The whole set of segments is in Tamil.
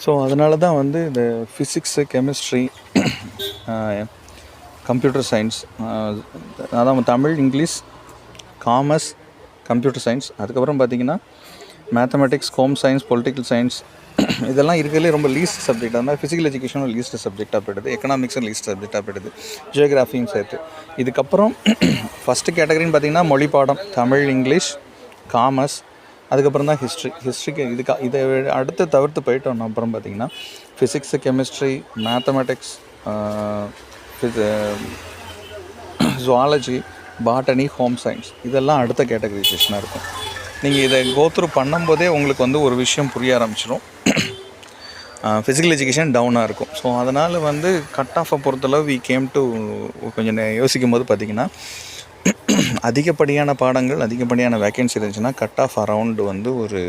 ஸோ அதனால தான் வந்து இந்த ஃபிசிக்ஸு, கெமிஸ்ட்ரி, கம்ப்யூட்டர் சயின்ஸ், அதான் Tamil, English, commerce, computer science, அதுக்கப்புறம் பார்த்திங்கன்னா mathematics, home science, political science, இதெல்லாம் இருக்கிறதுலே ரொம்ப லீஸ்ட் சப்ஜெக்ட். அது மாதிரி ஃபிசிக்கல் எஜுகேஷனும் லீஸ்ட் சப்ஜெக்டாக போய்டுது, எக்கனாமிக்ஸும் லீஸ்ட் சப்ஜெக்டாக போய்டுது, ஜியோகிராஃபியும் சேர்த்து. இதுக்கப்புறம் ஃபஸ்ட்டு கேட்டகரின்னு பார்த்திங்கன்னா மொழி பாடம், தமிழ், இங்கிலீஷ், காமர்ஸ், அதுக்கப்புறம் தான் ஹிஸ்ட்ரிக்கு இதை அடுத்து தவிர்த்து போயிட்டோம். அப்புறம் பார்த்திங்கன்னா physics, chemistry, mathematics, zoology, botany, home science, இதெல்லாம் அடுத்த கேட்டகரைசேஷனாக இருக்கும். நீங்கள் இதை கோத்ரூ பண்ணும்போதே உங்களுக்கு வந்து ஒரு விஷயம் புரிய ஆரம்பிச்சிடும். ஃபிசிக்கல் எஜுகேஷன் டவுனாக இருக்கும். ஸோ அதனால் வந்து கட் ஆஃபை பொறுத்தளவு வி கேம் டு கொஞ்சம் யோசிக்கும் போது பார்த்திங்கன்னா அதிகப்படியான பாடங்கள், அதிகப்படியான வேக்கன்சி இருந்துச்சுன்னா கட் ஆஃப் அரவுண்டு வந்து ஒரு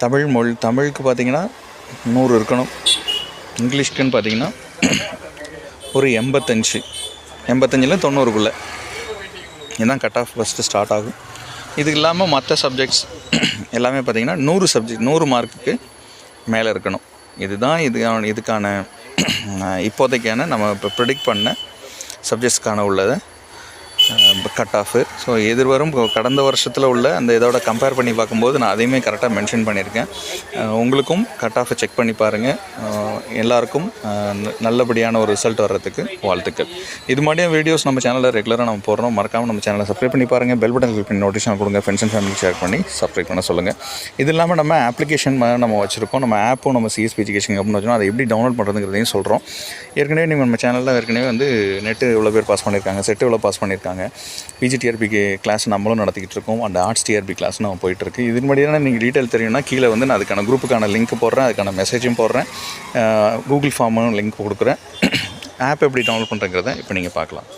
தமிழுக்கு பார்த்திங்கன்னா 100 இருக்கணும். இங்கிலீஷ்க்குன்னு பார்த்திங்கன்னா ஒரு 85 90க்குள்ளே இதுதான் கட் ஆஃப் ஃபஸ்ட்டு ஸ்டார்ட் ஆகும். இது இல்லாமல் மற்ற சப்ஜெக்ட்ஸ் எல்லாமே பார்த்திங்கன்னா 100 மார்க்குக்கு மேலே இருக்கணும். இதுக்கான இப்போதைக்கான நம்ம இப்போ ப்ரிடிக்ட் பண்ண சப்ஜெக்ட்ஸ்க்கான உள்ளதை கட் ஆஃபு. ஸோ எதிர்வரும் கடந்த வருஷத்தில் உள்ள அந்த இதோட கம்பேர் பண்ணி பார்க்கும்போது நான் அதையுமே கரெக்டாக மென்ஷன் பண்ணியிருக்கேன். உங்களுக்கும் கட் ஆஃபை செக் பண்ணி பாருங்கள். எல்லாருக்கும் நல்லபடியான ஒரு ரிசல்ட் வர்றதுக்கு வாழ்த்துக்கள். இது மாதிரியான வீடியோஸ் நம்ம சேனலில் ரெகுலராக நம்ம போடுறோம். மறக்காமல் நம்ம சேனலை சப்ஸ்கிரைப் பண்ணி பாருங்கள். பெல் பட்டன் கிளிக் பண்ணி நோட்டிஃபிகேஷன் கொடுங்க. ஃப்ரெண்ட்ஸ் அண்ட் ஃபேமிலி ஷேர் பண்ணி சப்ஸ்கிரைப் பண்ண சொல்லுங்கள். இது இல்லாமல் நம்ம அப்ளிகேஷன் நம்ம வச்சுருக்கோம். நம்ம ஆப்பும் நம்ம சிஎஸ்பி எஜுகேஷன் அப்படின்னு வச்சுருக்கோம். அதை எப்படி டவுன்லோட் பண்ணுறதுங்கிறதையும் சொல்கிறோம். ஏற்கனவே நீங்கள் நம்ம சேனலில் வந்து நெட்டு எவ்வளோ பேர் பாஸ் பண்ணியிருக்காங்க, செட்டு எவ்வளோ பாஸ் பண்ணியிருக்காங்க, பிஜிடிஆர்பிக்கு கிளாஸ் நம்மளும் நடத்திக்கிட்டு இருக்கோம். அந்த ஆர்ட்ஸ் டிஆர்பி கிளாஸ் நம்ம போயிட்டுருக்கு. இது மாதிரியான நீங்கள் டீட்டெயில் தெரியும்னா கீழே வந்து நான் அதுக்கான குரூப்புக்கான லிங்க் போடுறேன், அதுக்கான மெசேஜும் போடுறேன், கூகுள் ஃபார்மும் லிங்க் கொடுக்குறேன். ஆப் எப்படி டவுன்லோட் பண்ணுறங்கிறத இப்போ நீங்கள் பார்க்கலாம்.